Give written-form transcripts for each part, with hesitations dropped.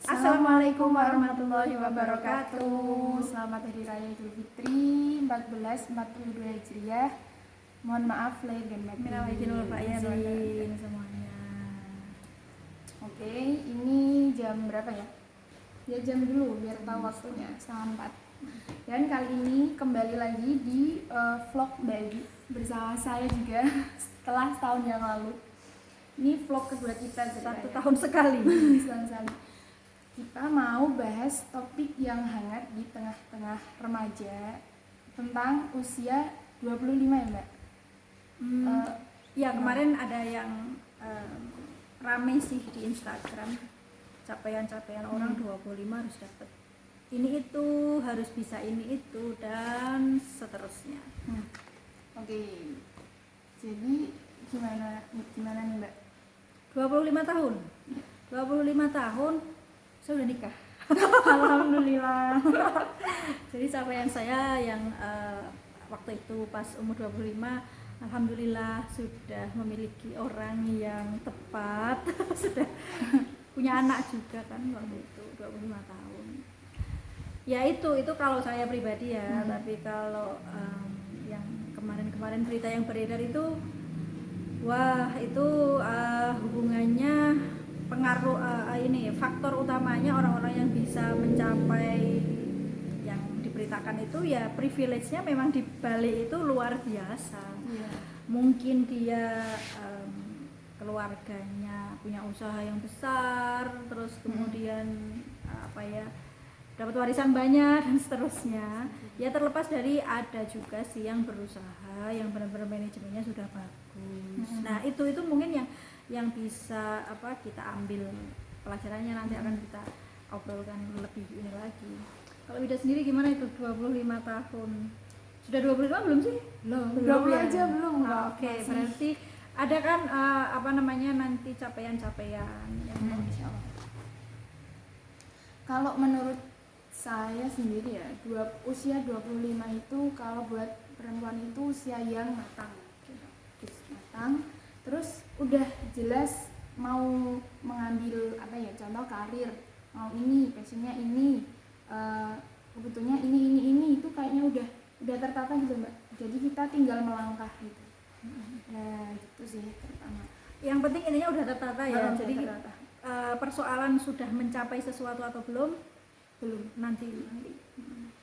Assalamualaikum warahmatullahi wabarakatuh. Selamat Hari Raya Idul Fitri 1442 Hijriah. Mohon maaf lahir dan batin. Minal aidin wal faizin semuanya. Oke, ini jam berapa ya? Ya jam dulu biar tahu waktunya, 3:30. Dan kali ini kembali lagi di vlog Bali bersama saya juga setelah setahun yang lalu. Ini vlog kedua kita, 1 tahun sekali. Setahun sekali. Kita mau bahas topik yang hangat di tengah-tengah remaja tentang usia 25 ya Mbak? Ya kemarin ada yang rame sih di Instagram, capaian-capaian orang 25 harus dapat ini itu, harus bisa ini itu, dan seterusnya. Oke. Jadi gimana nih Mbak? 25 tahun 25 tahun saya udah nikah. Alhamdulillah. Jadi capaian saya yang waktu itu pas umur 25, alhamdulillah sudah memiliki orang yang tepat. Sudah punya anak juga kan waktu itu 25 tahun. Ya itu kalau saya pribadi ya. Tapi kalau yang kemarin berita yang beredar itu, wah itu hubungannya pengaruh ini faktor utamanya orang-orang yang bisa mencapai yang diberitakan itu ya privilege-nya memang di balik itu luar biasa. Mungkin dia keluarganya punya usaha yang besar, terus kemudian dapat warisan banyak dan seterusnya. Ya terlepas dari ada juga sih yang berusaha yang benar-benar manajemennya sudah bagus. Nah itu mungkin yang bisa kita ambil pelajarannya, nanti akan kita obrolkan lebih ini lagi. Kalau Wida sendiri gimana itu 25 tahun? Sudah 25 belum sih? Belum ya? Aja belum. Oke, berarti ada kan nanti capaian-capaian yang insyaallah. Kalau menurut saya sendiri ya, usia 25 itu kalau buat perempuan itu usia yang matang. Terus udah jelas mau mengambil contoh karir, mau ini passionnya ini, kebutuhannya ini itu kayaknya udah tertata gitu Mbak. Jadi kita tinggal melangkah gitu. Nah gitu sih pertama. Yang penting ininya udah tertata ya. Jadi tertata. Persoalan sudah mencapai sesuatu atau belum nanti.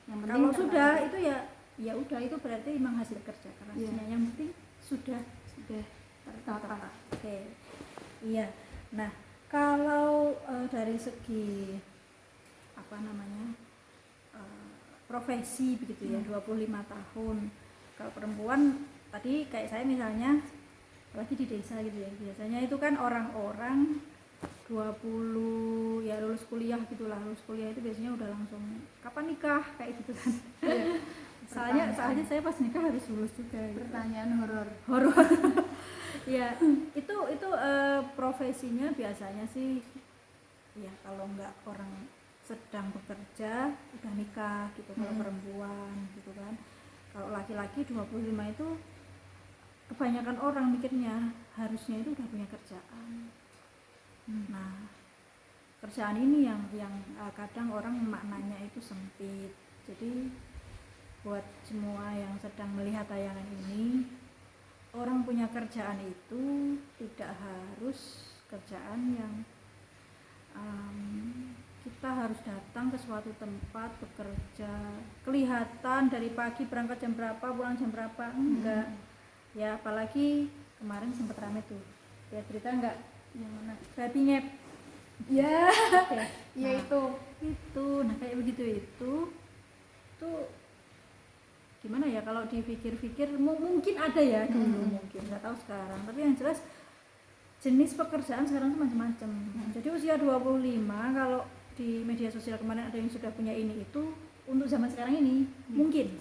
Yang penting kalau sudah itu ya udah, itu berarti memang hasil kerja kerasnya. Yang penting sudah tertata. Oke. Iya. Nah, kalau dari segi profesi begitu ya, 25 tahun. Kalau perempuan tadi kayak saya misalnya, apalagi di desa gitu ya, biasanya itu kan orang-orang 20 ya lulus kuliah gitulah. Lulus kuliah itu biasanya udah langsung kapan nikah kayak gitu kan. Soalnya saya pas nikah harus lulus juga gitu. Pertanyaan horor. Ya itu profesinya biasanya sih ya kalau nggak orang sedang bekerja udah nikah gitu. Kalau perempuan gitu kan. Kalau laki-laki 25 itu kebanyakan orang mikirnya harusnya itu udah punya kerjaan. Nah kerjaan ini yang kadang orang maknanya itu sempit. Jadi buat semua yang sedang melihat tayangan ini, orang punya kerjaan itu tidak harus kerjaan yang kita harus datang ke suatu tempat bekerja, kelihatan dari pagi berangkat jam berapa, pulang jam berapa, enggak. Ya apalagi kemarin sempat rame tuh, lihat berita enggak? Yang mana? Babi ngep. Ya, okay. Ya itu. Nah kayak begitu itu gimana ya, kalau dipikir-pikir mungkin ada ya dulu, mungkin nggak tahu sekarang, tapi yang jelas jenis pekerjaan sekarang itu macam-macam. Jadi usia 25 kalau di media sosial kemarin ada yang sudah punya ini itu, untuk zaman sekarang ini mungkin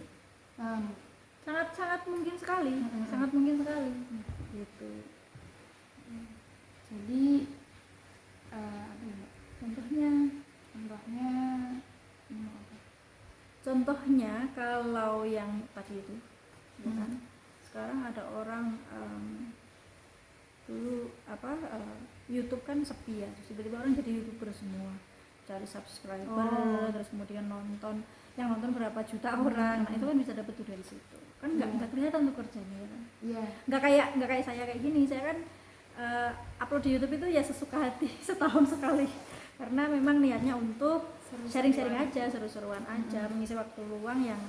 sangat mungkin sekali, sangat mungkin sekali gitu. Jadi contohnya kalau yang tadi itu kan sekarang ada orang dulu YouTube kan sepi ya, terus tiba-tiba orang jadi YouTuber semua. cari subscriber, terus kemudian nonton, yang nonton berapa juta orang. Nah itu kan bisa dapat tuh dari situ kan, nggak kelihatan tuh kerjanya ya kan. Nggak kayak saya kayak gini. Saya kan upload di YouTube itu ya sesuka hati, setahun sekali, karena memang niatnya untuk sharing-sharing aja, seru-seruan aja, mengisi waktu luang yang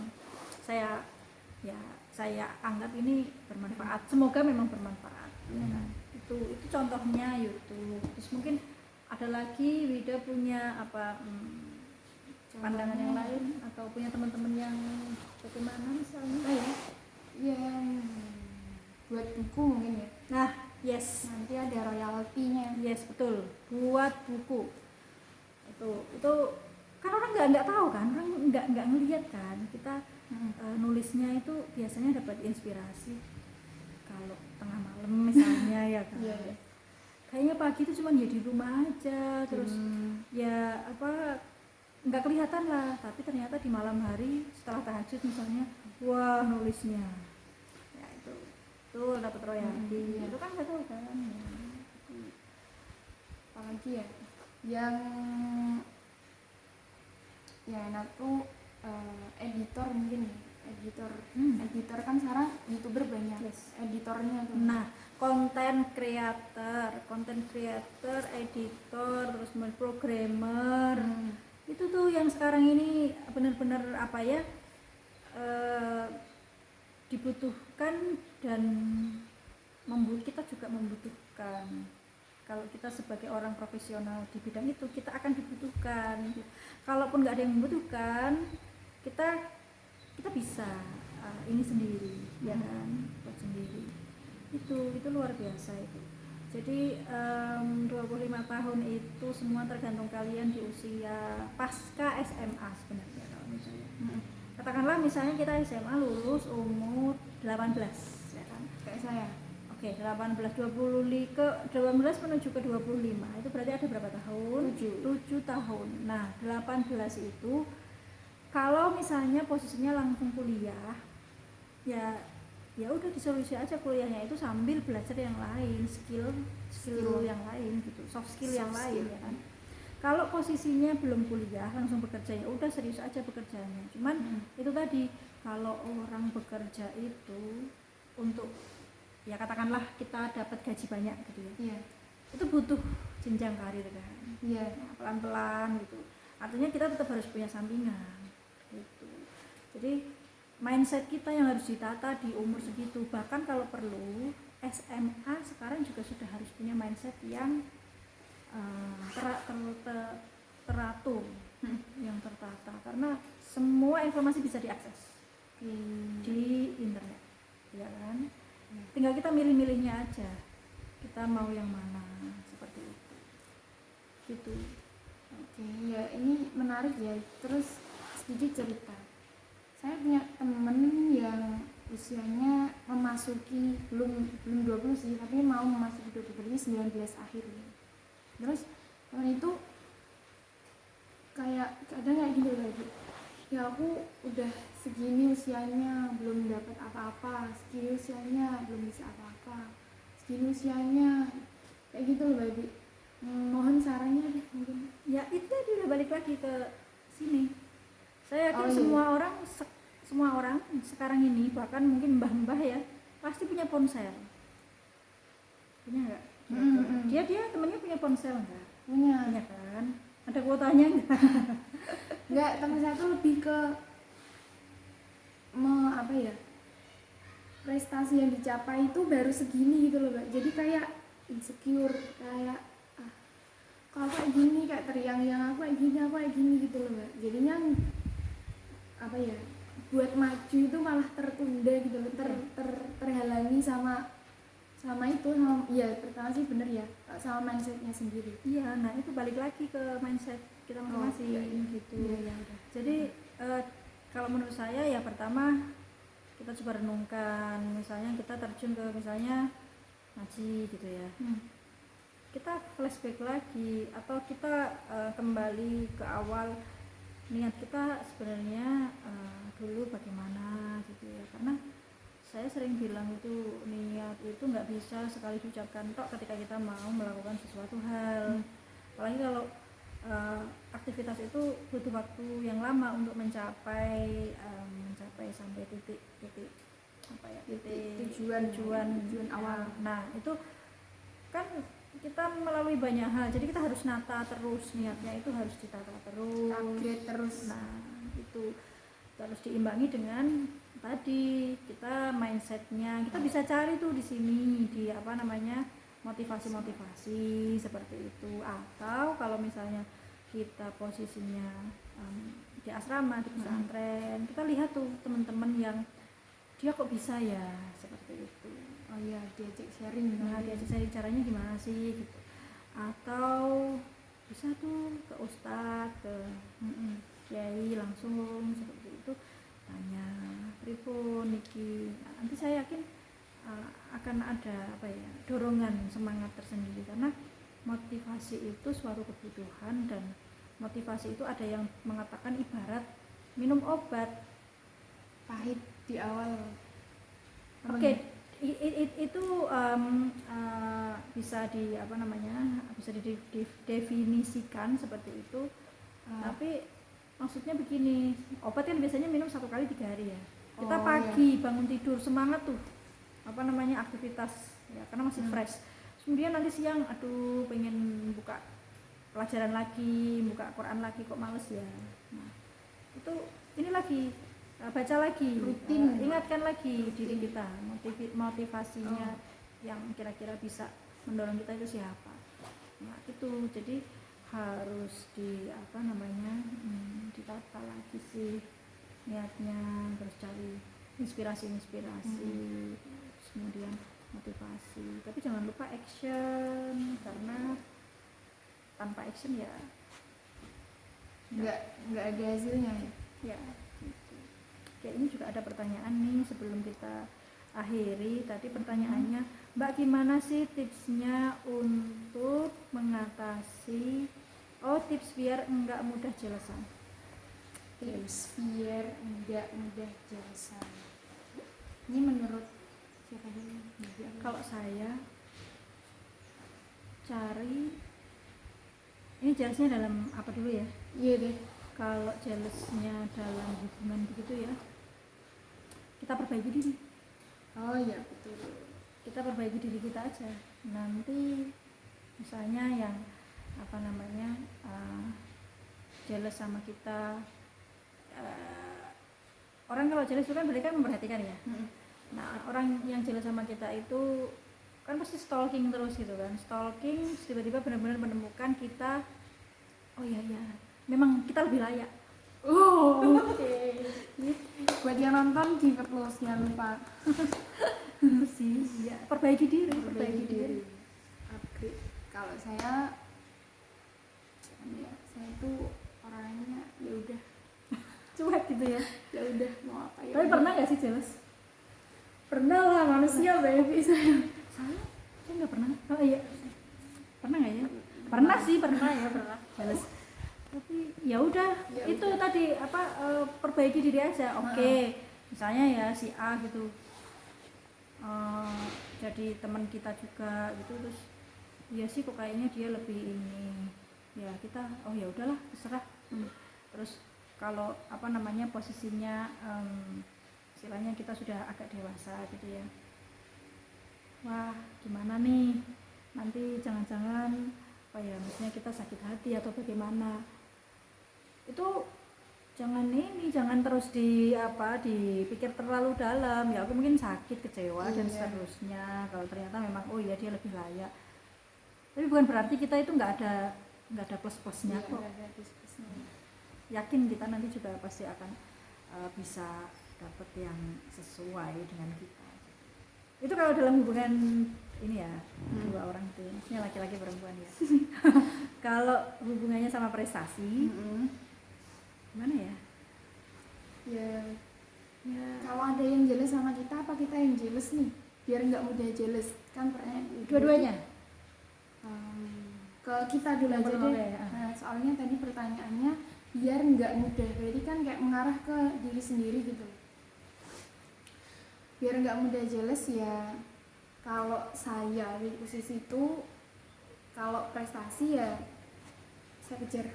saya anggap ini bermanfaat. Semoga memang bermanfaat. Ya kan? Itu contohnya YouTube. Terus mungkin ada lagi Wida punya apa pandangan yang lain atau punya teman-teman yang bagaimana misalnya? Yang buat buku mungkin ya. Nah, yes. Nanti ada royaltinya. Yes, betul. Buat buku. Itu kan orang nggak tahu kan, orang nggak ngelihat kan. Kita nulisnya itu biasanya dapat inspirasi kalau tengah malam misalnya ya kan. Kayaknya pagi itu cuma ya di rumah aja, terus ya apa nggak kelihatan lah, tapi ternyata di malam hari setelah tahajud misalnya, wah nulisnya ya itu dapat royalti. Itu kan nggak tahu kan ya. Apalagi ya yang enak tuh editor mungkin ya. Editor kan sekarang YouTuber banyak. Editornya tuh. Nah, content creator, editor, terus programmer. Itu tuh yang sekarang ini benar-benar apa ya, dibutuhkan dan kita juga membutuhkan. Kalau kita sebagai orang profesional di bidang itu, kita akan dibutuhkan. Kalaupun nggak ada yang membutuhkan, kita bisa ini sendiri, ya kan, buat sendiri. Itu luar biasa itu. Jadi 25 tahun itu semua tergantung kalian di usia pasca SMA sebenarnya. Kalau misalnya katakanlah misalnya kita SMA lulus umur 18 ya kan, kayak saya. Oke, 18 menuju ke 25 itu berarti ada berapa tahun? 7 tahun. Nah 18 itu kalau misalnya posisinya langsung kuliah, ya udah disolusi aja kuliahnya itu sambil belajar yang lain, skill yang lain gitu, soft skill yang lain ya kan. Kalau posisinya belum kuliah langsung bekerja, ya udah serius aja bekerjanya. Cuman itu tadi, kalau orang bekerja itu untuk ya katakanlah kita dapat gaji banyak gitu ya, itu butuh jenjang karir kan, nah, pelan-pelan gitu. Artinya kita tetap harus punya sampingan gitu. Jadi mindset kita yang harus ditata di umur segitu. Bahkan kalau perlu SMA sekarang juga sudah harus punya mindset yang teratur, yang tertata, karena semua informasi bisa diakses di internet, ya kan. Tinggal kita milih-milihnya aja, kita mau yang mana, seperti itu gitu. Oke, ya ini menarik ya. Terus sedikit cerita, saya punya temen yang usianya memasuki belum 20 sih, tapi mau memasuki 20, 19 akhir. Terus temen itu kayak kadang kayak gini lagi, ya aku udah segini usianya belum dapat apa-apa, segini usianya belum bisa apa-apa, segini usianya kayak gitu loh Baby. Mohon sarannya deh mungkin. Ya itu tadi udah balik lagi ke sini. Saya yakin semua orang sekarang ini, bahkan mungkin mbah-mbah ya, pasti punya ponsel. Punya nggak? Dia temennya punya ponsel nggak? Punya kan? Ada kuotanya nggak? Nggak, teman saya tuh lebih ke prestasi yang dicapai itu baru segini gitu loh Mbak. Jadi kayak insecure, kayak kalau kayak gini, kayak teriang-yang aku kayak gini gitu loh Mbak. Jadinya buat maju itu malah tertunda gitu loh, terhalangi sama pertama sih bener ya, sama mindsetnya sendiri. Iya, nah itu balik lagi ke mindset kita masing-masing gitu. Iya. Jadi kalau menurut saya ya pertama kita coba renungkan, misalnya kita terjun ke misalnya ngaji gitu ya. Kita flashback lagi atau kita kembali ke awal niat kita sebenarnya dulu bagaimana gitu ya. Karena saya sering bilang itu niat itu nggak bisa sekali diucapkan tok ketika kita mau melakukan sesuatu hal. Apalagi kalau aktivitas itu butuh waktu yang lama untuk mencapai sampai titik apa ya, tujuan awal. Nah itu kan kita melalui banyak hal, jadi kita harus nata terus, niatnya itu harus ditata terus, target terus. Nah itu terus diimbangi dengan tadi kita mindsetnya, kita bisa cari tuh di sini di apa namanya motivasi seperti itu. Atau kalau misalnya kita posisinya di asrama, di pesantren, kita lihat tuh teman-teman yang dia kok bisa ya seperti itu. Oh iya, diajak sharing. Nah, diajak sharing caranya gimana sih gitu. Atau bisa tuh ke ustadz, ke kiai langsung seperti itu, tanya pripun niki. Nanti saya yakin akan ada apa ya, dorongan semangat tersendiri, karena motivasi itu suatu kebutuhan, dan motivasi itu ada yang mengatakan ibarat minum obat pahit di awal. Oke, itu bisa di apa namanya, bisa didefinisikan seperti itu. Tapi maksudnya begini, obat kan biasanya minum 1 kali 3 hari ya. Kita pagi bangun tidur semangat tuh apa namanya aktivitas ya, karena masih fresh. Kemudian nanti siang aduh pengen buka pelajaran lagi, buka Quran lagi, kok males ya. Nah, itu ini lagi baca lagi, rutin, ingatkan lagi diri kita, motivasinya yang kira-kira bisa mendorong kita itu siapa. Nah itu jadi harus di apa namanya ditata lagi sih niatnya, terus cari inspirasi, kemudian motivasi. Tapi jangan lupa action, karena tanpa action ya nggak ada hasilnya ya. Oke, ini juga ada pertanyaan nih sebelum kita akhiri. Tadi pertanyaannya, Mbak, gimana sih tipsnya untuk mengatasi tips biar enggak mudah jelesan? Tips biar enggak mudah jelesan. Ini menurut siapa dulu? Kalau saya cari, ini jelasnya dalam apa dulu ya? Iya deh. Kalau jelasnya dalam hubungan begitu ya, kita perbaiki diri. Oh iya betul. Kita perbaiki diri kita aja. Nanti misalnya yang apa namanya jealous sama kita, orang kalau jealous itu kan berarti kan memperhatikan ya. Nah orang yang jealous sama kita itu kan pasti stalking terus gitu kan, stalking, tiba-tiba benar-benar menemukan kita, oh iya memang kita lebih layak. Oke. Buat yang nonton di close jangan lupa. Itu sih ya, perbaiki diri. Upgrade. Kalau saya tuh orangnya ya udah cuek gitu ya. Ya udah mau apa ya. Tapi pernah nggak sih jealous? Pernah lah, manusia baby. Saya nggak pernah. Oh iya, pernah nggak ya? Pernah sih, pernah jealous. Tapi ya udah itu udah. Tadi apa perbaiki diri aja. Oke. Misalnya ya si A gitu jadi teman kita juga gitu, terus ya sih kok kayaknya dia lebih ini, ya kita ya udahlah terserah. Terus kalau apa namanya posisinya istilahnya kita sudah agak dewasa gitu ya, wah gimana nih nanti jangan-jangan apa ya, maksudnya kita sakit hati atau bagaimana, itu jangan terus dipikir terlalu dalam. Ya aku mungkin sakit, kecewa dan seterusnya kalau ternyata memang oh iya dia lebih layak. Tapi bukan berarti kita itu nggak ada plus-plusnya kok. Yakin kita nanti juga pasti akan bisa dapat yang sesuai dengan kita. Itu kalau dalam hubungan ini ya, dua orang itu, maksudnya laki-laki perempuan ya. Kalau hubungannya sama prestasi, gimana ya? Ya kalau ada yang jealous sama kita, apa kita yang jealous nih? Biar nggak mudah jealous kan pertanyaan. Dua-duanya. Ke kita dulu aja deh. Nah, soalnya tadi pertanyaannya biar nggak mudah, berarti kan kayak mengarah ke diri sendiri gitu. Biar nggak mudah jealous ya, kalau saya di posisi itu, kalau prestasi ya saya kejar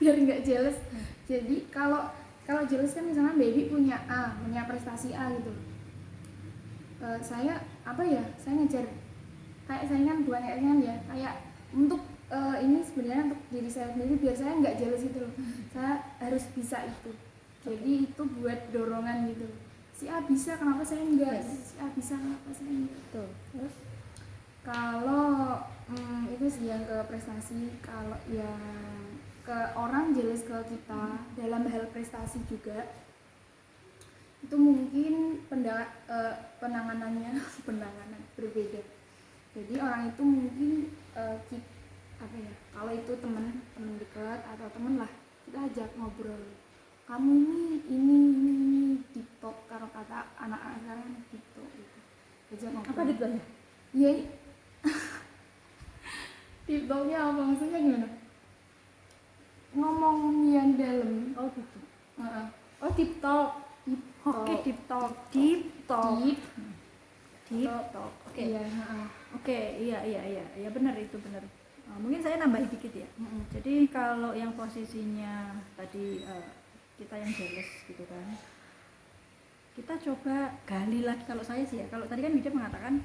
biar nggak jealous. Jadi kalau jealous kan misalnya baby punya A, punya prestasi A gitu, saya apa ya, saya ngejar kayak saingan, bukan kayak saingan ya, kayak untuk ini sebenarnya untuk diri saya sendiri biar saya nggak jealous gitu loh. Saya harus bisa itu, jadi itu buat dorongan gitu. Si A bisa, kenapa saya enggak? Si A bisa, kenapa saya enggak? Tuh. Terus Kalau itu sih yang ke prestasi. Kalau yang ke orang jealous ke kita dalam hal prestasi juga, itu mungkin penanganannya penanganan berbeda. Jadi orang itu mungkin apa ya, kalau itu teman dekat atau teman lah, kita ajak ngobrol, kamu ini TikTok, kalau kata anak-anak sekarang TikTok gitu, ajak ngobrol. apa gitu ya? Iya. TikToknya apa maksudnya, gimana? Ngomong yang dalam. Oh gitu. Oh TikTok. Oke, TikTok. Oke. Iya. Oke, iya benar itu benar. Mungkin saya nambahin dikit ya. Jadi kalau yang posisinya tadi kita yang jealous gitu kan, kita coba gali lagi. Kalau saya sih ya, kalau tadi kan Wida mengatakan,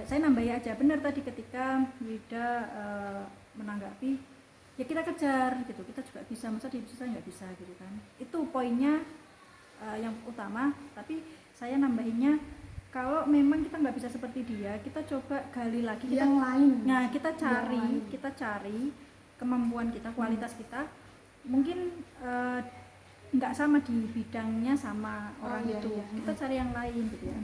saya nambahin aja, benar tadi ketika Wida menanggapi, ya kita kejar gitu, kita juga bisa, masa dia bisa saya nggak bisa gitu kan. Itu poinnya yang utama. Tapi saya nambahinnya, kalau memang kita nggak bisa seperti dia, kita coba gali lagi yang lain. Nah, kita cari kemampuan kita, kualitas kita. Mungkin nggak sama di bidangnya sama orang itu. Iya. Kita cari yang lain gitu ya.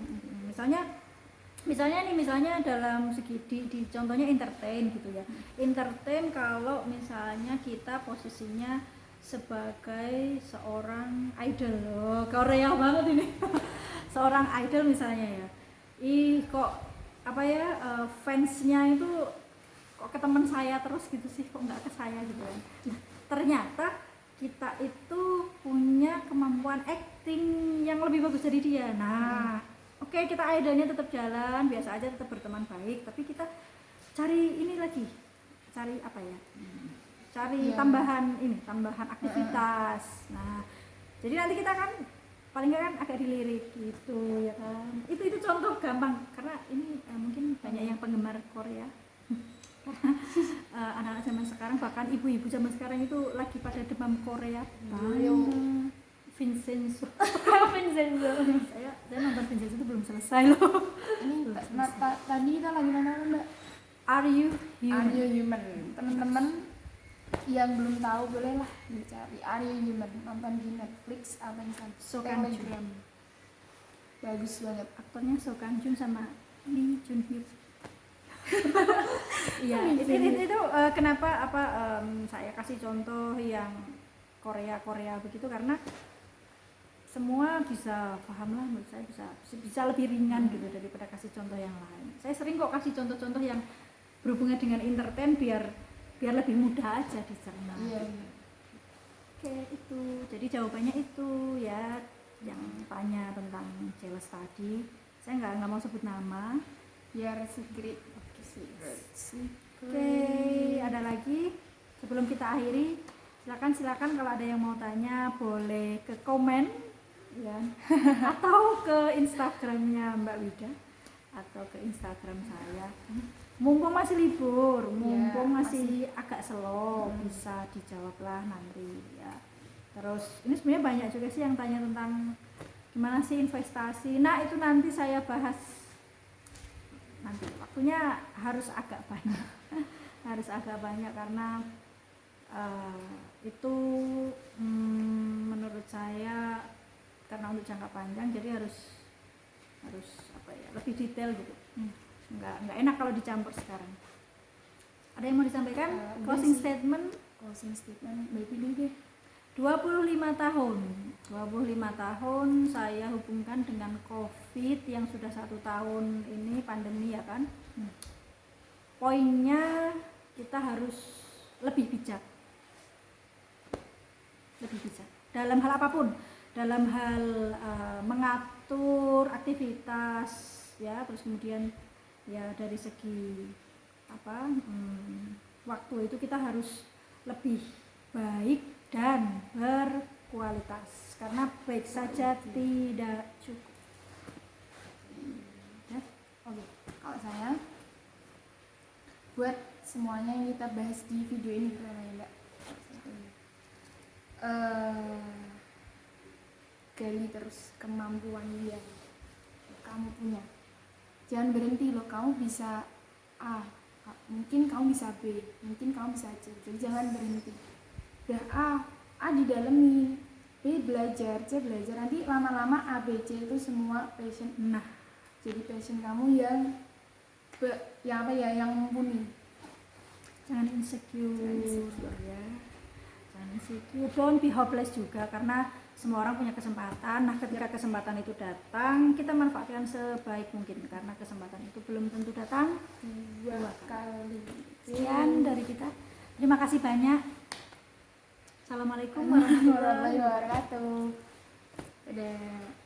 Misalnya dalam segi di contohnya entertain gitu ya. Entertain, kalau misalnya kita posisinya sebagai seorang idol, loh Korea banget ini. Seorang idol misalnya ya, kok apa ya, fansnya itu kok ke teman saya terus gitu sih, kok nggak ke saya gitu kan. Ternyata kita itu punya kemampuan acting yang lebih bagus dari dia. Nah, oke, kita idolnya tetap jalan biasa aja, tetap berteman baik, tapi kita cari ini lagi, cari apa ya, cari tambahan aktivitas. Nah, jadi nanti kita kan paling nggak kan agak dilirik gitu ya kan. Itu contoh gampang, karena ini mungkin banyak yang penggemar Korea. Anak-anak zaman sekarang, bahkan ibu-ibu zaman sekarang itu lagi pada demam Korea. Vincenzo. Saya nonton Vincenzo itu belum selesai loh. Ini tadi kita lagi nonton Mbak, Are You Human? Teman-teman yang belum tahu bolehlah dicari Are You Human, nonton di Netflix atau misalnya Telegram. Bagus banget, aktornya So Kang Jun sama Lee Jun Hyuk. Iya, itu kenapa saya kasih contoh yang Korea begitu, karena semua bisa paham lah, menurut saya bisa lebih ringan gitu daripada kasih contoh yang lain. Saya sering kok kasih contoh-contoh yang berhubungan dengan entertain biar lebih mudah aja dicerna. Iya. Oke, itu. Jadi jawabannya itu ya, yang tanya tentang jealous tadi. Saya nggak mau sebut nama. Biar secret. Oke, ada lagi sebelum kita akhiri? Silakan kalau ada yang mau tanya boleh ke komen ya, atau ke Instagramnya Mbak Wida atau ke Instagram saya. Mumpung masih libur, masih agak slow, bisa dijawablah nanti ya. Terus ini sebenarnya banyak juga sih yang tanya tentang gimana sih investasi. Nah, itu nanti saya bahas, nanti waktunya harus agak banyak karena itu menurut saya karena untuk jangka panjang, jadi harus apa ya, lebih detail gitu. Nggak enak kalau dicampur sekarang. Ada yang mau disampaikan? Closing statement baby deh. 25 tahun saya hubungkan dengan COVID yang sudah 1 tahun ini, pandemi ya kan. Poinnya kita harus lebih bijak dalam hal apapun, dalam hal mengatur aktivitas ya, terus kemudian ya dari segi waktu itu kita harus lebih baik dan berkualitas, karena baik saja tidak cukup. Ya, Oke, kalau saya buat semuanya yang kita bahas di video ini pertama ya Mbak, gali terus kemampuan yang kamu punya. Jangan berhenti loh, kamu bisa A, mungkin kamu bisa B, mungkin kamu bisa C. Jadi jangan berhenti. Udah A didalemin, B belajar, C belajar. Nanti lama-lama A, B, C itu semua passion. nah, Jadi passion kamu yang yang mumpuni. jangan insecure, Jangan insecure. ya. Jangan insecure, don't be hopeless juga, karena semua orang punya kesempatan. Nah, ketika kesempatan itu datang, kita manfaatkan sebaik mungkin, karena kesempatan itu belum tentu datang Dua kali. Sekian dari kita, terima kasih banyak. Assalamualaikum warahmatullahi warahmatullahi wabarakatuh. Dadah.